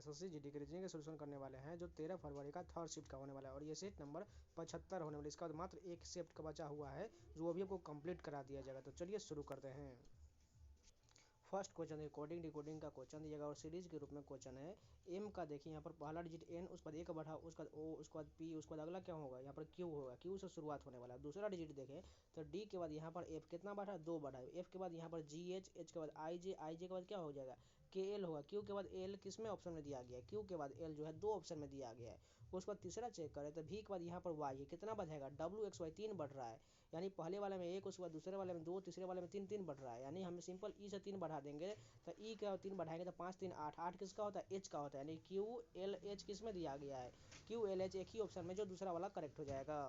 SSC GD के reasoning का solution करने वाले हैं जो 13 फरवरी का थर्ड शिफ्ट का होने वाला है और ये सेट नंबर 75 होने वाला है। इसका बाद मात्र एक शिफ्ट का बचा हुआ है जो अभी आपको कंप्लीट करा दिया जाएगा। तो चलिए शुरू करते हैं। फर्स्ट क्वेश्चन है कोडिंग डिकोडिंग का क्वेश्चन दिएगा और सीरीज के रूप में क्वेश्चन है। एम का देखिए यहाँ पर पहला डिजिट एन, उसके बाद एक बढ़ा, उसके बाद ओ, उसके बाद पी, उसके बाद अगला क्या होगा यहाँ पर क्यू होगा, क्यू से शुरुआत होने वाला है। दूसरा डिजिट देखें तो डी के बाद यहाँ पर एफ कितना बढ़ा, 2 बढ़ा, एफ के बाद यहाँ पर जी एच, एच के बाद आई जे, आई जे के बाद क्या हो जाएगा के एल होगा, क्यू के बाद एल किस में ऑप्शन में दिया गया है, क्यू के बाद एल जो है 2 ऑप्शन में दिया गया है। उसके बाद तीसरा चेक करें तो भी के बाद यहाँ पर वाई कितना बढ़ेगा, डब्ल्यू एक्स वाई 3 बढ़ रहा है, यानी पहले वाले में 1, उसके बाद दूसरे वाले में 2, तीसरे वाले में 3 3 बढ़ रहा है, यानी हम सिंपल ई से 3 बढ़ा देंगे तो ई का 3 बढ़ाएंगे तो 5 3 8, 8 किसका होता है एच का होता है, यानी क्यू एल एच किस में दिया गया है, क्यू एल एच एक ही ऑप्शन में जो दूसरा वाला करेक्ट हो जाएगा।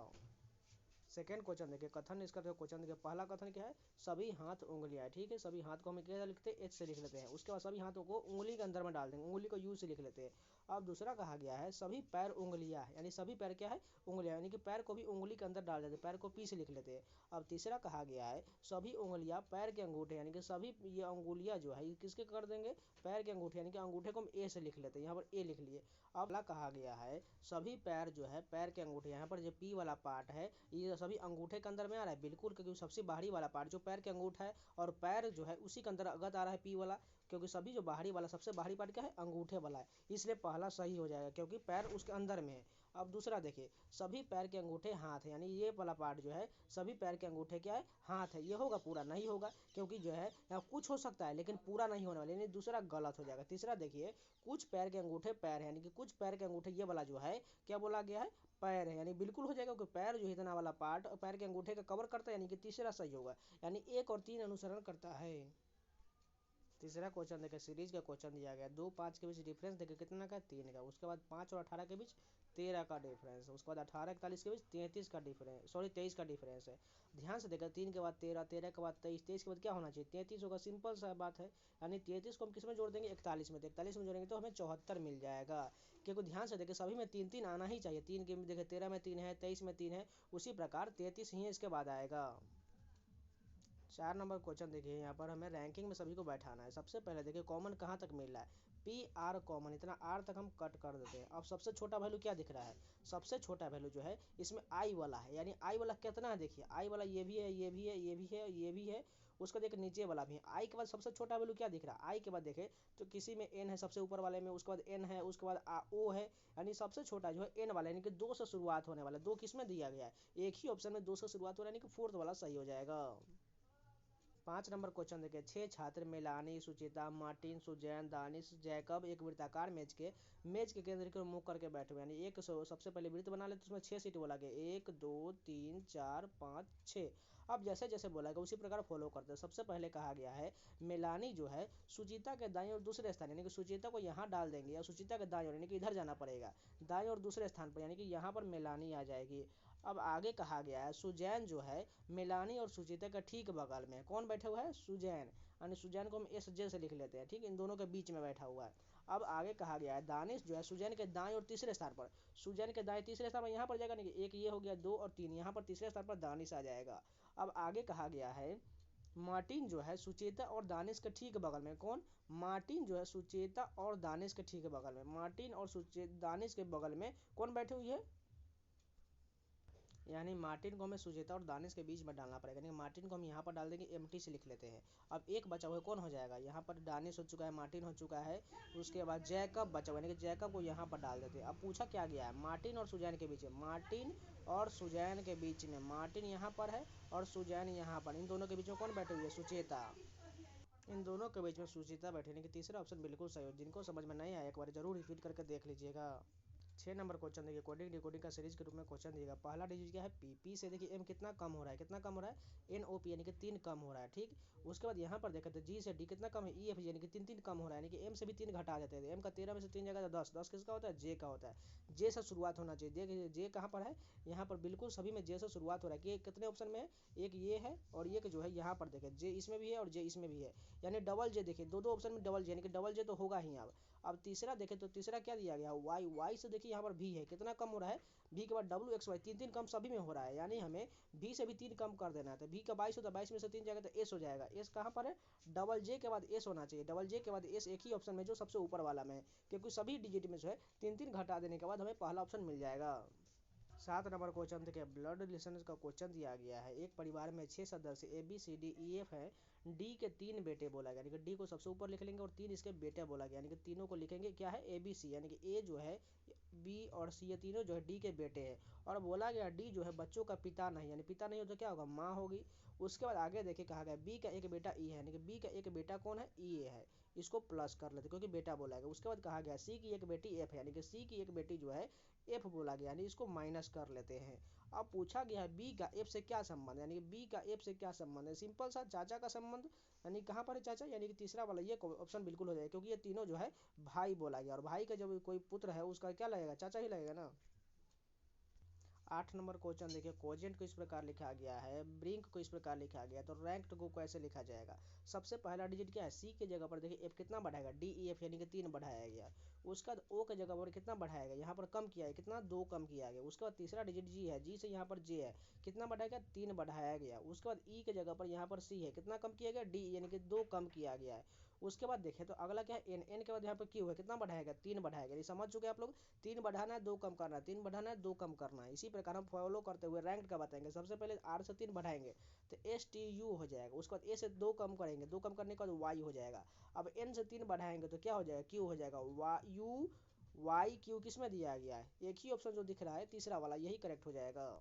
सेकेंड क्वेश्चन देखिए, कथन इसका जो क्वेश्चन देखिए, पहला कथन क्या है, सभी हाथ उंगलियां, ठीक है, सभी हाथ को हम क्या लिखते हैं एच से लिख लेते हैं। उसके बाद सभी हाथों को उंगली के अंदर में डाल देंगे, उंगली को यू से लिख लेते हैं। अब दूसरा कहा गया है सभी पैर उंगलियां, यानी सभी पैर क्या है उंगलियां, यानी कि पैर को भी उंगली के अंदर डाल देते हैं, पैर को पी से लिख लेते हैं। अब तीसरा कहा गया है सभी उंगलियां पैर के अंगूठे, यानी कि सभी ये अंगुलियां जो है किसके कर देंगे पैर के अंगूठे, यानी कि अंगूठे को हम ए से लिख लेते हैं, यहाँ पर ए लिख लिए। अब अगला कहा गया है सभी पैर जो है पैर के अंगूठे, यहाँ पर जो पी वाला पार्ट है ये सभी अंगूठे के अंदर में आ रहा है बिल्कुल, क्योंकि सबसे बाहरी वाला पार्ट जो पैर के अंगूठा है और पैर जो है उसी के अंदर अगत आ रहा है पी वाला, क्योंकि सभी जो बाहरी वाला सबसे बाहरी पार्ट क्या है अंगूठे वाला है, इसलिए पहला सही हो जाएगा क्योंकि पैर उसके अंदर में है। अब दूसरा देखिए सभी पैर के अंगूठे हाथ है, यानी ये वाला पार्ट जो है सभी पैर के अंगूठे क्या है हाथ है, ये होगा पूरा नहीं होगा क्योंकि जो है यहाँ कुछ हो सकता है लेकिन पूरा नहीं होने वाला, यानी दूसरा गलत हो जाएगा। तीसरा देखिए कुछ पैर के अंगूठे पैर है, यानी कि कुछ पैर के अंगूठे ये वाला जो है क्या बोला गया है पैर है, यानी बिल्कुल हो जाएगा क्योंकि पैर जो है इतना वाला पार्ट पैर के अंगूठे का कवर करता है, यानी कि तीसरा सही होगा, यानी 1 और 3 अनुसरण करता है। तीसरा क्वेश्चन देखिए सीरीज का क्वेश्चन दिया गया 2 5 के बीच डिफरेंस देखिए कितना का 3 का, उसके बाद 5 और 18 के बीच 13 का डिफरेंस, उसके बाद 18 41 के बीच 33 का डिफरेंस, सॉरी 23 का डिफरेंस है। ध्यान से देखिए 3 के बाद 13, 13 के बाद 23, 23 के बाद क्या होना चाहिए 33 होगा, सिंपल सा बात है, यानी 33 को हम किस में जोड़ देंगे 41 में, तो 41 में जोड़ेंगे तो हमें 74 मिल जाएगा। क्योंकि ध्यान से देखिए सभी में 3 3 आना ही चाहिए, 3 के देखिए 13 में 3 है, 23 में 3 है, उसी प्रकार 33 ही इसके बाद आएगा। 4 नंबर क्वेश्चन देखिए, यहाँ पर हमें रैंकिंग में सभी को बैठाना है। सबसे पहले देखिए कॉमन कहाँ तक मिल रहा है, पी आर कॉमन, इतना आर तक हम कट कर देते हैं। अब सबसे छोटा वैल्यू क्या दिख रहा है, सबसे छोटा वैल्यू जो है इसमें आई वाला है, यानी आई वाला कितना है देखिए आई वाला ये भी है, ये भी है, ये भी है, ये भी है, उसका देखिए नीचे वाला भी है। आई के बाद सबसे छोटा वैल्यू क्या दिख रहा है, आई के बाद देखे तो किसी में एन है सबसे ऊपर वाले में, उसके बाद एन है, उसके बाद ओ है, यानी सबसे छोटा जो है एन वाला, यानी कि 2 से शुरुआत होने वाला, 2 किस में दिया गया है एक ही ऑप्शन में 2 से शुरुआत हो रहा है, यानी कि फोर्थ वाला सही हो जाएगा। 5 नंबर क्वेश्चन देखिए 6 छात्र मेलानी, सुचिता, मार्टिन, सुजैन, दानिश, जैकब एक वृत्ताकार मेज के केंद्र की ओर मुख करके बैठे हुए, यानी एक सबसे पहले वृत्त बना लेते उसमें 6 सीट बोला गया 1 2 3 4 5 6। अब जैसे जैसे बोला गया उसी प्रकार फॉलो करते हैं। सबसे पहले कहा गया है मेलानी जो है सुचिता के दाएं और दूसरे स्थान, यानी कि सुचिता को यहाँ डाल देंगे या सुचिता के दाएं और, यानी कि इधर जाना पड़ेगा दाएं और दूसरे स्थान पर, यानी कि यहाँ पर मेलानी आ जाएगी। अब आगे कहा गया है सुजैन जो है मेलानी और सुचिता के ठीक बगल में कौन बैठा हुआ है सुजैन, यानी सुजैन को हम एस जे से लिख लेते हैं, ठीक इन दोनों के बीच में बैठा हुआ है। अब आगे कहा गया है दानिश जो है सुजैन के दाएं और तीसरे स्थान पर, सुजैन के दाएं तीसरे स्थान पर यहाँ पर जाएगा नहीं, एक ये हो गया 2 और 3 यहाँ पर तीसरे स्थान पर दानिश आ जाएगा। अब आगे कहा गया है मार्टिन जो है सुचेता और दानिश के ठीक बगल में, कौन मार्टिन जो है सुचेता और दानिश के ठीक बगल में, मार्टिन और दानिश के बगल में कौन बैठे हुई है, यानी मार्टिन को हमें सुजेता और दानिश के बीच में डालना पड़ेगा, यानी मार्टिन को हम यहाँ पर डाल देंगे एमटी से लिख लेते हैं। अब एक बचा हुआ कौन हो जाएगा, यहाँ पर दानिश हो चुका है, मार्टिन हो चुका है, उसके बाद जैकब बचा हुआ, यानी कि जैकब को यहाँ पर डाल देते हैं। अब पूछा क्या गया है मार्टिन और सुजैन के बीच में, मार्टिन और सुजैन के बीच में, मार्टिन यहाँ पर है और सुजैन यहाँ पर, इन दोनों के बीच में कौन बैठे हुए सुचेता, इन दोनों के बीच में सुचिता बैठे, यानी कि तीसरा ऑप्शन बिल्कुल सही हो। जिनको समझ में नहीं आया एक बार जरूर रिपीट करके देख लीजिएगा। 6 नंबर क्वेश्चन देखिए कोडिंग डिकोडिंग का सीरीज के रूप में क्वेश्चन दिएगा। पहला डिजिट क्या है पी, पी से देखिए एम कितना कम हो रहा है, कितना कम हो रहा है एन ओ पी, यानी कि 3 कम हो रहा है, ठीक। उसके बाद यहाँ पर देखते हैं जी से डी कितना कम है ई एफ जी, यानी कि 3 3 कम हो रहा है, यानी कि एम से भी 3 घटा देते हैं, एम का 13 में से 3 जगह 10, 10 किसका होता है जे का होता है, जे से शुरुआत होना चाहिए। देखिए जे कहाँ पर है यहाँ पर बिल्कुल सभी में जे से शुरुआत हो रहा है, कि कितने ऑप्शन में है एक ये है और एक जो है यहाँ पर देखिए जे इसमें भी है और जे इसमें भी है, यानी डबल जे देखिए दो ऑप्शन में डबल जे, यानी कि डबल जे तो होगा ही। अब तीसरा देखें तो तीसरा क्या दिया गया, वाई, वाई से देखिए यहाँ पर भी है, कितना कम हो रहा है, भी के बाद डब्ल्यू एक्स वाई, तीन तीन कम सभी में हो रहा है, यानी हमें भी से भी तीन कम कर देना है। तो भी का 22 होता है, 22 में से तीन जाएगा तो एस हो जाएगा। एस कहाँ पर है, डबल जे के बाद एस होना चाहिए, डबल जे के बाद एस एक ही ऑप्शन में जो सबसे ऊपर वाला में है, क्योंकि सभी डिजिट में जो है तीन तीन घटा देने के बाद हमें पहला ऑप्शन मिल जाएगा। 7 नंबर क्वेश्चन देखिए, ब्लड रिलेशन का क्वेश्चन दिया गया है। एक परिवार में 6 सदस्य A B C D E F है, डी के 3 बेटे बोला गया, यानी कि डी को सबसे ऊपर लिख लेंगे और 3 इसके बेटे बोला गया, यानी कि तीनों को लिखेंगे क्या है, ए बी सी, यानी कि ए जो है, बी और सी, ये तीनों जो है डी के बेटे हैं। और बोला गया डी जो है बच्चों का पिता नहीं, यानी पिता नहीं हो तो क्या होगा, माँ होगी। उसके बाद आगे देखिए कहा गया बी का एक बेटा ई है, यानी कि बी का एक बेटा कौन है, ई ए है, इसको प्लस कर लेते क्योंकि बेटा बोला गया। उसके बाद कहा गया सी की एक बेटी एफ है, यानी कि सी की एक बेटी जो है एफ बोला गया, यानी इसको माइनस कर लेते हैं। अब पूछा गया है बी का एफ से क्या संबंध है, यानी कि बी का एफ से क्या संबंध है, सिंपल सा चाचा का संबंध, यानी कहाँ पर है चाचा, यानी कि तीसरा वाला ये ऑप्शन बिल्कुल हो जाएगा, क्योंकि ये तीनों जो है भाई बोला गया, और भाई का जब कोई पुत्र है उसका क्या लगेगा, चाचा ही लगेगा ना। 8 नंबर क्वेश्चन देखिए, कोजेंट को इस प्रकार लिखा गया है, ब्रिंक को इस प्रकार लिखा गया है, तो रैंक्ड को कैसे लिखा जाएगा। सबसे पहला डिजिट क्या है, सी के जगह पर देखिए एफ कितना बढ़ाएगा, डी ई एफ, यानी कि 3 बढ़ाया गया। उसके बाद ओ के जगह पर कितना बढ़ाएगा, यहाँ पर कम किया है, कितना 2 कम किया गया। उसके बाद तीसरा डिजिट जी है, जी से यहाँ पर जे है, कितना बढ़ाएगा, 3 बढ़ाया गया। उसके बाद ई के जगह पर यहाँ पर सी है, कितना कम किया गया, डी, यानी कि 2 कम किया गया है। उसके बाद देखें तो अगला क्या है, एन, एन के बाद यहाँ पर क्यू है, कितना बढ़ाएगा, 3 बढ़ाएगा। ये समझ चुके आप लोग, 3 बढ़ाना है 2 कम करना है, 3 बढ़ाना है 2 कम करना है। इसी प्रकार हम फॉलो करते हुए रैंक का बताएंगे। सबसे पहले आर से 3 बढ़ाएंगे तो एस टी यू हो जाएगा। उसके बाद ए से 2 कम करेंगे, 2 कम करने के बाद वाई हो जाएगा। अब एन से 3 बढ़ाएंगे तो क्या हो जाएगा, क्यू हो जाएगा। यू वाई क्यू किस में दिया गया है, एक ही ऑप्शन जो दिख रहा है तीसरा वाला, यही करेक्ट हो जाएगा।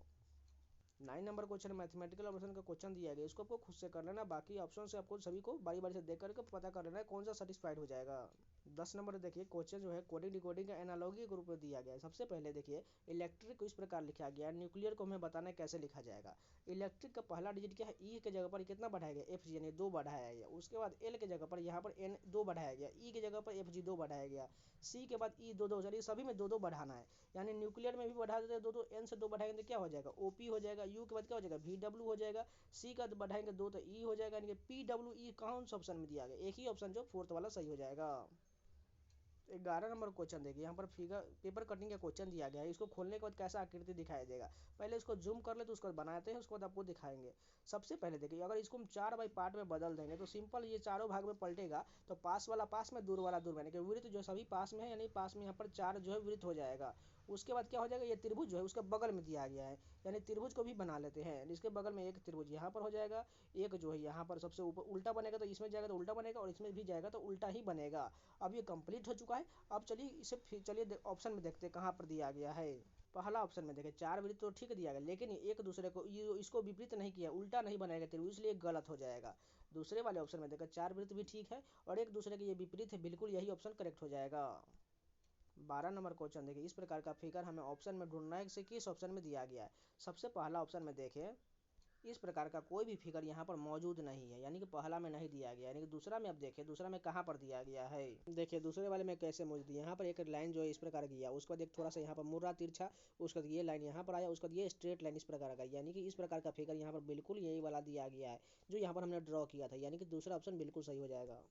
9 नंबर क्वेश्चन मैथमेटिकल ऑपरेशन का क्वेश्चन दिया गया, इसको आपको खुद से कर लेना, बाकी ऑप्शन से आपको सभी को बारी बारी से देख करके पता कर लेना है कौन सा सेटिस्फाइड हो जाएगा। 10 नंबर देखिए, क्वेश्चन जो है कोडिंग डिकोडिंग का एनालॉगी के रूप में दिया गया है। सबसे पहले देखिए, इलेक्ट्रिक को इस प्रकार लिखा गया है, न्यूक्लियर को हमें बताना है कैसे लिखा जाएगा। इलेक्ट्रिक का पहला डिजिट क्या है, ई के जगह पर कितना बढ़ाया गया, एफ जी, यानी 2 बढ़ाया गया। उसके बाद एल के जगह पर यहाँ पर एन 2 बढ़ाया गया, ई के जगह पर एफ जी 2 बढ़ाया गया, सी के बाद ई 2 2, चलिए सभी में 2 2 बढ़ाना है, यानी न्यूक्लियर में भी बढ़ा देते हैं 2 2, एन से 2 बढ़ाएंगे तो क्या हो जाएगा, ओपी हो जाएगा। यू के बाद क्या हो जाएगा, वी डब्ल्यू हो जाएगा। सी का बढ़ाएंगे 2 तो ई हो जाएगा, यानी कि पी डब्ल्यू ई कौन सा ऑप्शन में दिया गया, एक ही ऑप्शन जो फोर्थ वाला सही हो जाएगा। 11 नंबर क्वेश्चन देखिए, यहाँ पर फिगर पेपर कटिंग का क्वेश्चन दिया गया है। इसको खोलने के बाद कैसा आकृति दिखाया जाएगा, पहले इसको जूम कर ले तो उसको बनाते हैं, उसके बाद आपको दिखाएंगे। सबसे पहले देखिए, अगर इसको हम 4 बाई पार्ट में बदल देंगे तो सिंपल ये चारों भाग में पलटेगा, तो पास वाला पास में, दूर वाला दूर में, यानी कि वृत्त जो सभी पास में है, यानी पास में यहाँ पर 4 जो है वृत्त हो जाएगा। उसके बाद क्या हो जाएगा, ये त्रिभुज जो है उसके बगल में दिया गया है, यानी त्रिभुज को भी बना लेते हैं। इसके बगल में एक त्रिभुज यहाँ पर हो जाएगा, एक जो है यहाँ पर सबसे ऊपर उल्टा बनेगा, तो इसमें जाएगा तो उल्टा बनेगा, और इसमें भी जाएगा तो उल्टा ही बनेगा। अब ये कंप्लीट हो चुका है। अब चलिए इसे चलिए ऑप्शन में देखते हैं कहाँ पर दिया गया है। पहला ऑप्शन में देखें, 4 वृत्त तो ठीक दिया गया, लेकिन एक दूसरे को ये इसको विपरीत नहीं किया, उल्टा नहीं बनाएगा त्रिभुज, इसलिए गलत हो जाएगा। दूसरे वाले ऑप्शन में देखा 4 वृत्त भी ठीक है और एक दूसरे के ये विपरीत है, बिल्कुल यही ऑप्शन करेक्ट हो जाएगा। 12 नंबर क्वेश्चन देखिए, इस प्रकार का फिगर हमें ऑप्शन में ढूंढना है कि किस ऑप्शन में दिया गया है। सबसे पहला ऑप्शन में देखें, इस प्रकार का कोई भी फिगर यहाँ पर मौजूद नहीं है, यानी कि पहला में नहीं दिया गया, यानी कि दूसरा में अब देखिए दूसरा में कहाँ पर दिया गया है। देखिए दूसरे वाले में कैसे मौजूद है, यहाँ पर एक लाइन जो है इस प्रकार की है, उसके बाद एक थोड़ा सा यहाँ पर मुर्रा तिरछा, उसके बाद ये लाइन यहाँ पर आया, उसके बाद ये स्ट्रेट लाइन इस प्रकार का, यानी कि इस प्रकार का फिगर यहाँ पर बिल्कुल यही वाला दिया गया है जो यहाँ पर हमने ड्रॉ किया था, यानी कि दूसरा ऑप्शन बिल्कुल सही हो जाएगा।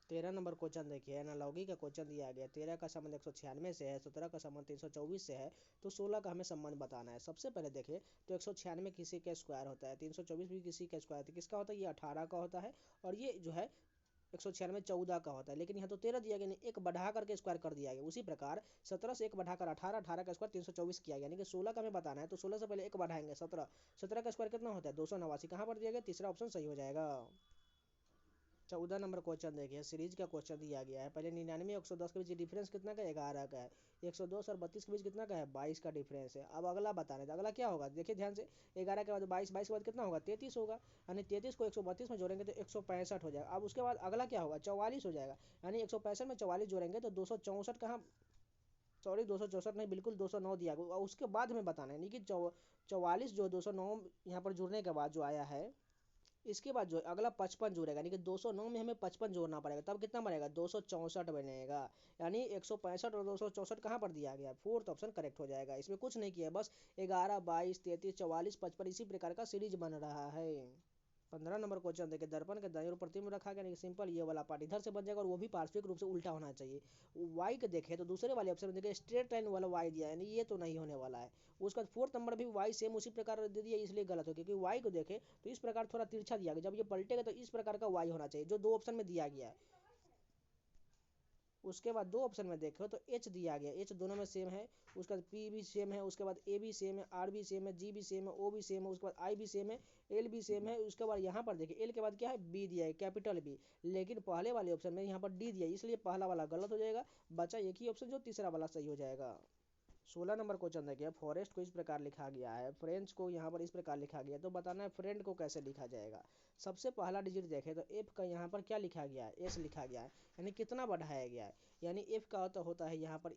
13 नंबर क्वेश्चन देखिए, एनालॉगी का क्वेश्चन दिया गया। 13 का संबंध 196 से है, 17 का संबंध 324 से है, तो 16 का हमें संबंध बताना है। सबसे पहले देखिए तो 196 किसी का स्क्वायर होता है, 324 भी किसी का स्क्वायर, किसका होता है, ये 18 का होता है, और ये जो है 196 14 का होता है, लेकिन यहाँ तो 13 दिया गया, नहीं एक बढ़ा करके स्क्वायर कर दिया गया। उसी प्रकार 17 से एक बढ़ाकर 18, 18 का स्क्वायर 324 किया गया, यानी कि 16 का हमें बताना है, तो 16 से पहले एक बढ़ाएंगे 17, 17 का स्क्वायर कितना होता है 289, कहाँ पर दिया गया, तीसरा ऑप्शन सही हो जाएगा। 14 नंबर क्वेश्चन देखिए, सीरीज का क्वेश्चन दिया गया है। पहले 99 110 के बीच डिफरेंस कितना का, 11 का है। 102 और 32 के बीच कितना का है, 22 का डिफरेंस है। अब अगला बताना है, तो अगला क्या होगा, देखिए ध्यान से, 11 के बाद 22, 22 के बाद कितना होगा, 33 होगा, यानी 33 को 132 में जोड़ेंगे तो 165 हो जाएगा। अब उसके बाद अगला क्या होगा, 44 हो जाएगा, यानी 165 में 44 जोड़ेंगे तो 264 कहाँ, सॉरी 264 नहीं, बिल्कुल 209 दिया गया। उसके बाद हमें बताना है, यानी कि 44 जो 209 यहाँ पर जुड़ने के बाद जो आया है, इसके बाद जो अगला 55 जोड़ेगा, यानी कि 209 में हमें 55 जोड़ना पड़ेगा, तब कितना बनेगा 264 बनेगा, यानी 165 और 264 कहाँ पर दिया गया, फोर्थ ऑप्शन करेक्ट हो जाएगा। इसमें कुछ नहीं किया, बस 11 22 33 44 55 इसी प्रकार का सीरीज बन रहा है। 15 नंबर क्वेश्चन देखिए, दर्पण के दाईं ओर प्रतिबिंब रखा गया, नहीं सिंपल ये वाला पार्ट इधर से बन जाएगा और वो भी पार्श्विक रूप से उल्टा होना चाहिए। वाई के देखे तो दूसरे वाले ऑप्शन में देखिए स्ट्रेट लाइन वाला वाई दिया है, यानी ये तो नहीं होने वाला है। उसके बाद फोर्थ नंबर भी वाई सेम उसी प्रकार दे दिया, इसलिए गलत हो गया, क्योंकि वाई को देखे तो इस प्रकार थोड़ा तिरछा दिया गया, जब ये पलटेगा तो इस प्रकार का वाई होना चाहिए जो दो ऑप्शन में दिया गया है। उसके बाद दो ऑप्शन में देखो तो एच दिया गया, एच दोनों में सेम है। उसके बाद पी भी सेम है, उसके बाद ए भी सेम है, आर भी सेम है, जी भी सेम है, ओ भी सेम है, उसके बाद आई भी सेम है, एल भी सेम है। उसके बाद यहाँ पर देखिए एल के बाद क्या है, बी दिया है, कैपिटल बी। लेकिन पहले वाले ऑप्शन में यहाँ पर डी दिया है, इसलिए पहला वाला गलत हो जाएगा। बचा एक ही ऑप्शन जो तीसरा वाला सही हो जाएगा। 16 नंबर क्वेश्चन देखिए, फॉरेस्ट को इस प्रकार लिखा गया है, फ्रेंच को यहाँ पर इस प्रकार लिखा गया है, तो बताना है फ्रेंड को कैसे लिखा जाएगा। सबसे पहला डिजिट देखें तो एफ का यहाँ पर क्या लिखा गया है, एस लिखा गया है, यानी कितना बढ़ाया गया है। यानी एफ का होता है यहाँ पर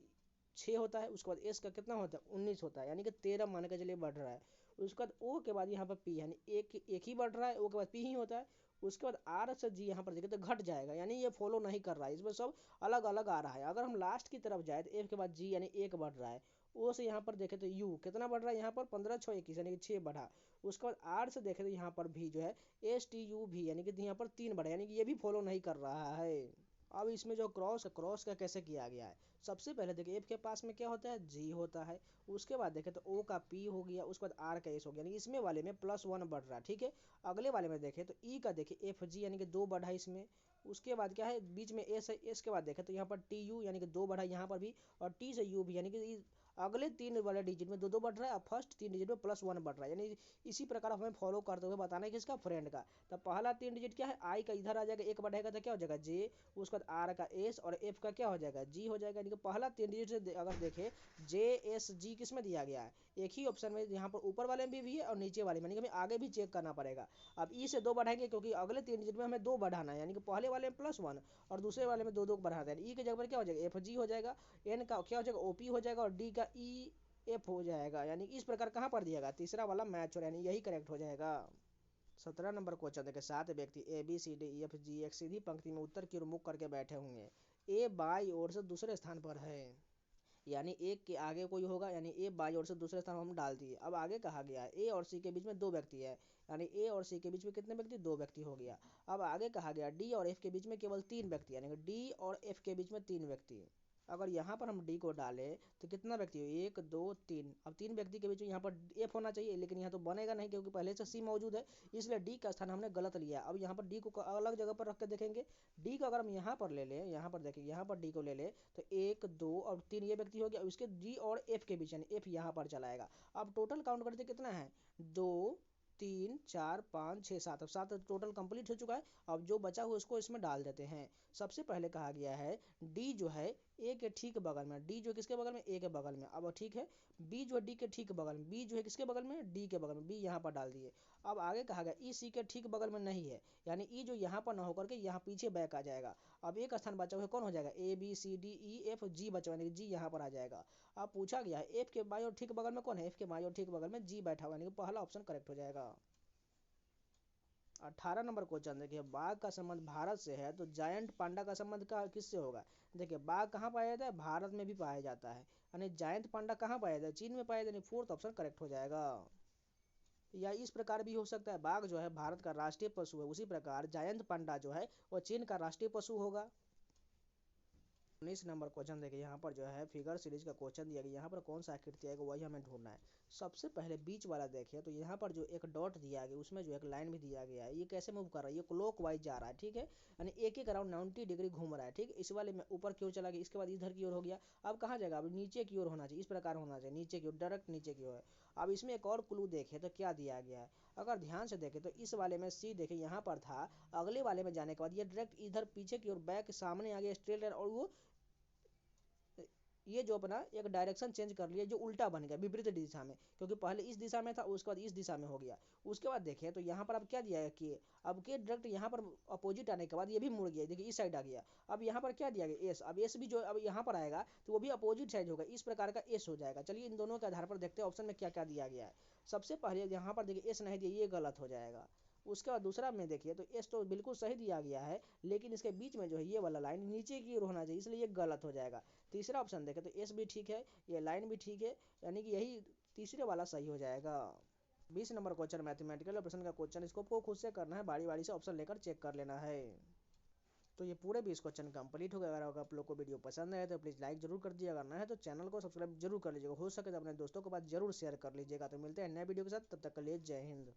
6 होता है, उसके बाद एस का कितना होता है 19 होता है, यानी कि 13 मान के चलिए बढ़ रहा है। उसके बाद ओ के बाद यहाँ पर पी, यानी एक ही बढ़ रहा है, ओ के बाद पी ही होता है। उसके बाद आर से जी यहाँ पर देखें तो घट जाएगा, यानी ये फॉलो नहीं कर रहा है, इसमें सब अलग अलग आ रहा है। अगर हम लास्ट की तरफ जाए तो एफ के बाद जी यानी एक बढ़ रहा है। ओ से यहाँ पर देखें तो यू कितना बढ़ रहा है, यहाँ पर 15 6 21 यानी कि 6 बढ़ा। उसके बाद आर से देखें तो यहाँ पर भी जो है एस टी यू भी, यानी कि यहाँ पर 3 बढ़ा, यानी कि ये भी फॉलो नहीं कर रहा है। अब इसमें जो क्रॉस का कैसे किया गया है, सबसे पहले देखिए एफ के पास में क्या होता है, जी होता है। उसके बाद देखें तो ओ का पी हो गया, उसके बाद आर का एस हो गया, यानी इसमें वाले में +1 बढ़ रहा है, ठीक है। अगले वाले में देखें तो ई का देखिए एफ जी, यानी कि 2 बढ़ा इसमें। उसके बाद क्या है, बीच में एस है, एस के बाद देखें तो यहाँ पर टी यू, यानी कि 2 बढ़ा यहाँ पर भी, और टी से यू भी, यानी कि अगले 3 वाले डिजिट में 2 2 बढ़ रहा है, और फर्स्ट 3 डिजिट में +1 बढ़ रहा है। यानी इसी प्रकार हमें फॉलो करते हुए बताना है कि इसका फ्रेंड का। तो पहला 3 डिजिट क्या है, आई का इधर आ जाएगा, एक बढ़ेगा तो क्या हो जाएगा जे, उसके बाद आर का एस और एफ का क्या हो जाएगा जी हो जाएगा। यानी कि पहला 3 डिजिट से अगर देखें जे एस जी किस में दिया गया है, एक ही ऑप्शन में, यहाँ पर ऊपर वाले में भी है और नीचे वाले में, यानी कि हमें आगे भी चेक करना पड़ेगा। अब ई से 2 बढ़ाएंगे, क्योंकि अगले 3 डिजिट में हमें 2 बढ़ाना है, यानी कि पहले वाले में +1 और दूसरे वाले में 2 2 बढ़ाते हैं। ई की जगह पर क्या हो जाएगा, एफ जी हो जाएगा, एन का क्या हो जाएगा, ओपी हो जाएगा, और डी का ई एफ हो जाएगा। यानी इस प्रकार कहाँ पर दिएगा, तीसरा वाला मैच हो रहा है, यानी यही करेक्ट हो जाएगा। 17 नंबर क्वेश्चन देखिए, 7 व्यक्ति A B C D E F G एक सीधी पंक्ति में उत्तर की ओर मुख करके बैठे होंगे। ए बाई ओर से दूसरे स्थान पर है, यानी एक के आगे कोई होगा, यानी ए बाई ओर से दूसरे स्थान हम डाल दिए। अब आगे कहा गया है ए और सी के बीच में 2 व्यक्ति है, यानी ए और सी के बीच में कितने व्यक्ति, 2 व्यक्ति हो गया। अब आगे कहा गया डी और एफ के बीच में केवल 3 व्यक्ति, यानी कि डी और एफ के बीच में 3 व्यक्ति। अगर यहाँ पर हम डी को डालें तो कितना व्यक्ति हो, 1 2 3। अब 3 व्यक्ति के बीच में यहाँ पर एफ होना चाहिए, लेकिन यहाँ तो बनेगा नहीं, क्योंकि पहले से सी मौजूद है, इसलिए डी का स्थान हमने गलत लिया। अब यहाँ पर डी को अलग जगह पर रख के देखेंगे। डी को अगर हम यहाँ पर ले लें, यहाँ पर देखिए, यहाँ पर डी को ले लें तो 1 2 और 3 ये व्यक्ति हो गया, उसके डी और एफ के बीच, यानी एफ यहाँ पर चलाएगा। अब टोटल काउंट करते कितना है, 2 3 4 5 6 7, अब 7 टोटल कंप्लीट हो चुका है। अब जो बचा हुआ उसको इसमें डाल देते हैं। सबसे पहले कहा गया है डी जो है ए के ठीक बगल में, डी जो किसके बगल में, ए के बगल में। अब ठीक है, बी जो है डी के ठीक बगल में, बी जो है किसके बगल में, डी के बगल में, बी यहाँ पर डाल दिए। अब आगे कहा गया ई सी के ठीक बगल में नहीं है, यानी ई जो यहाँ पर ना होकर के यहाँ पीछे बैक आ जाएगा। अब एक स्थान बचा हुआ है, कौन हो जाएगा, A B C D E F G बचा हुआ, यानी जी यहाँ पर आ जाएगा। अब पूछा गया है एफ के बाई और ठीक बगल में कौन है, एफ के बाई और ठीक बगल में जी बैठा हुआ, यानी पहला ऑप्शन करेक्ट हो जाएगा। 18 नंबर क्वेश्चन देखिए, बाघ का संबंध भारत से है तो जायंट पांडा का संबंध का किससे होगा। देखिए बाघ कहाँ पाया जाता है, भारत में भी पाया जाता है, यानी जायंट पांडा कहाँ पाया जाता है, चीन में पाया जाता है, फोर्थ ऑप्शन करेक्ट हो जाएगा। या इस प्रकार भी हो सकता है, बाघ जो है भारत का राष्ट्रीय पशु है, उसी प्रकार जायंत पांडा जो है वो चीन का राष्ट्रीय पशु होगा। 19 नंबर क्वेश्चन देखिए, यहाँ पर जो है फिगर सीरीज का क्वेश्चन दिया गया, यहाँ पर कौन सा आकृति आएगा वही हमें ढूंढना है। सबसे पहले बीच वाला देखिए तो यहाँ पर जो एक डॉट दिया गया उसमें जो एक लाइन भी दिया गया है, ये कैसे मूव कर रहा है, ये क्लॉक वाइज जा रहा है, ठीक है, यानी एक एक अराउंड 90 डिग्री घूम रहा है, ठीक। इस वाले में ऊपर की ओर चला गया, इसके बाद इधर की ओर हो गया। अब कहाँ जाएगा, अब नीचे की ओर होना चाहिए, इस प्रकार होना चाहिए, नीचे की ओर, डायरेक्ट नीचे की ओर है। अब इसमें एक और क्लू देखे तो क्या दिया गया है, अगर ध्यान से देखें तो इस वाले में सी देखे यहाँ पर था, अगले वाले में जाने के बाद ये डायरेक्ट इधर पीछे की ओर बैक सामने आ गया स्ट्रेट लाइन, और वो ये जो अपना एक डायरेक्शन चेंज कर लिया, जो उल्टा बन गया विपरीत दिशा में, क्योंकि पहले इस दिशा में था उसके बाद इस दिशा में हो गया। उसके बाद देखिए तो यहाँ पर अब क्या दिया है कि अब के डायरेक्ट यहाँ पर अपोजिट आने के बाद ये भी मुड़ गया, देखिए इस साइड आ गया। अब यहाँ पर क्या दिया गया एस, अब एस भी जो अब यहाँ पर आएगा तो वो भी अपोजिट साइड होगा, इस प्रकार का एस हो जाएगा। चलिए इन दोनों के आधार पर देखते हैं ऑप्शन में क्या क्या दिया गया है। सबसे पहले यहाँ पर देखिए एस नहीं दिया, ये गलत हो जाएगा। उसके बाद दूसरा में देखिए तो एस तो बिल्कुल सही दिया गया है, लेकिन इसके बीच में जो है ये वाला लाइन नीचे की ओर होना चाहिए, इसलिए ये गलत हो जाएगा। तीसरा ऑप्शन देखें तो एस भी ठीक है, ये लाइन भी ठीक है, यानी कि यही तीसरे वाला सही हो जाएगा। 20 नंबर क्वेश्चन मैथमेटिकल ऑपरेशन का क्वेश्चन, इसको आपको खुद से करना है, बारी बारी से ऑप्शन लेकर चेक कर लेना है। तो ये पूरे 20 क्वेश्चन कंप्लीट हो गया। अगर आप लोग को वीडियो पसंद आए तो प्लीज़ लाइक जरूर कर दिया करना है, तो चैनल को सब्सक्राइब जरूर कर लीजिएगा, हो सके तो अपने दोस्तों के पास जरूर शेयर कर लीजिएगा। तो मिलते हैं नए वीडियो के साथ, तब तक के लिए जय हिंद।